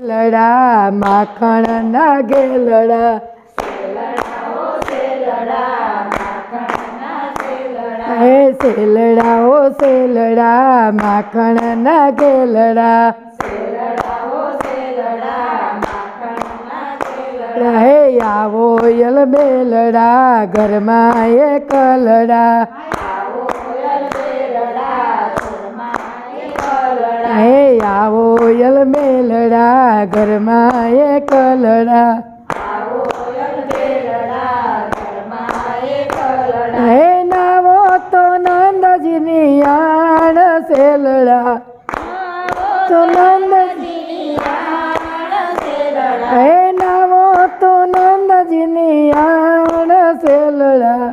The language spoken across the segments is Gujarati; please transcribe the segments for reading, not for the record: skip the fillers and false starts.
લડા માખણ ના ગેલડા હે સેલડા ઓ સેલડા માખણ ના ગેલડા હે આવો યલ બેલડા ઘરમાં એક લડા હે આવો યલ મેલડા ઘરમાં એક લડા હે નાવો તો નંદજીની આણ સેલડા તો નંદજી હે નાવો તો નંદજીની આણ સેલડા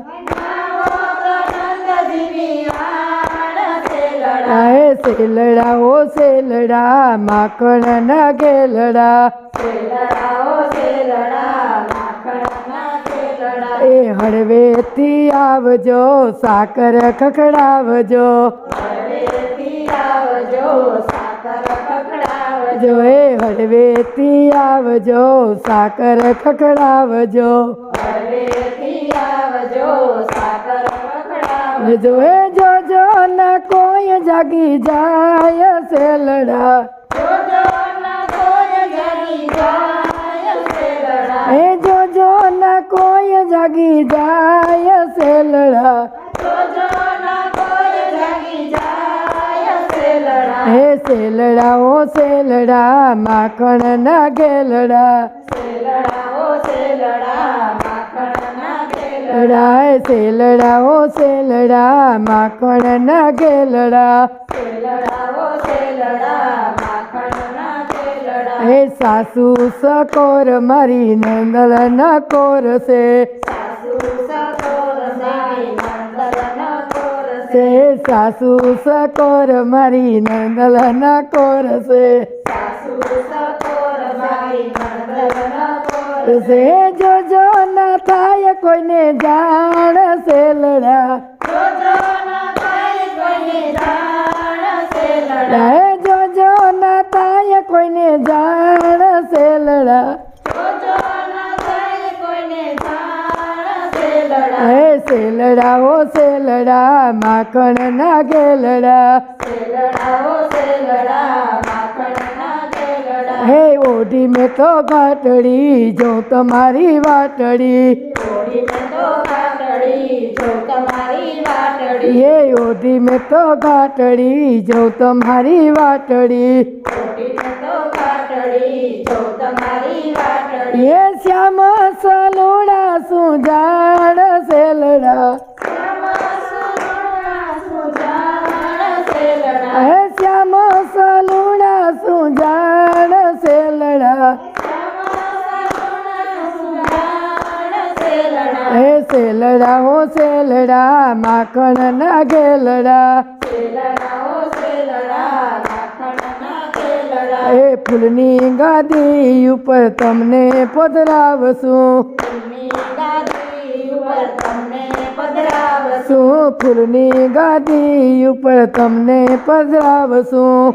હે સેલડા ઓ સેલડા માખણ ના ગેલડા એ હળવેથી આવજો સાકર ખખડાવજો જો એ હળવેથી આવજો સાકર ખખડાવજો જો એ જોજો ના કોઈ જાગી જાય સેલડા એ જોજો ના કોઈ જાગી જાય સેલડા હે સેલડા ઓ સેલડા માખણ ના ગેલડા હે સેલડા ઓ સેલડા માખણ ના ગેલડા હે સાસુ સકોર મારી નંદલ ન કોરસે સાસુ સકોર મારી નંદલ ન કોરસે જોજો ના થાય કોઈને જાણ સેલડા જોજો ના થાય કોઈને જાણ સેલડા હે સેલડા ઓ સેલડા માખણ ના ગેલડા હે ઓઢી મેં તો ઘાટડી જો તમારી વાટડી હે ઓઢી મેં તો ઘાટડી જો તમારી વાટડી હે શ્યામ સલોડા સુજાડ સેલડા હે શ્યામ સલોડા સુજાડ સેલડા હે સેલડા ઓ સેલડા માખણ ના ગેલડા હે ફૂલની ગાદી ઉપર તમને પધરાવશું ફૂલની ગાદી ઉપર તમને પધરાવશું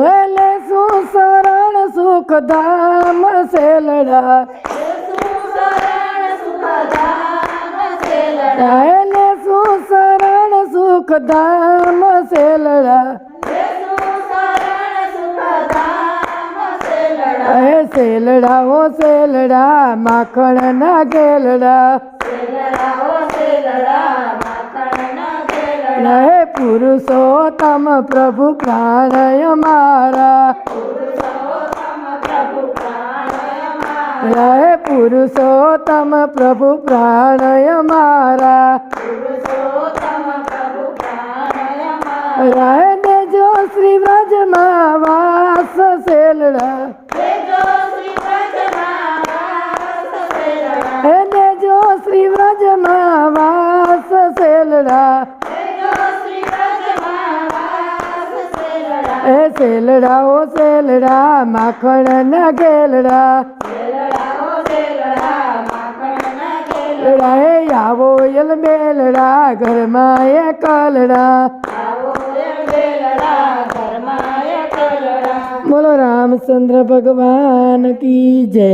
એટલે શું શરણ સુખધામ સેલડા એટલે શું શરણ સુખધામ સેલડા હે સેલડા ઓ સેલડા માખણ ના ગેલડા હે પુરુષોત્તમ પ્રભુ પ્રાણય મારા હે પુરુષોત્તમ પ્રભુ પ્રાણય મારા રાય દેજો શ્રી વ્રજમાં વાસ સેલડા હે દેજો શ્રી વ્રજમાં વાસ સેલડા હે સેલડા ઓ સેલડા માખણ ના ગેલડા હે આવો યલ મેલડા ઘરમાં એક લડા બોલો રામચંદ્ર ભગવાન કી જય.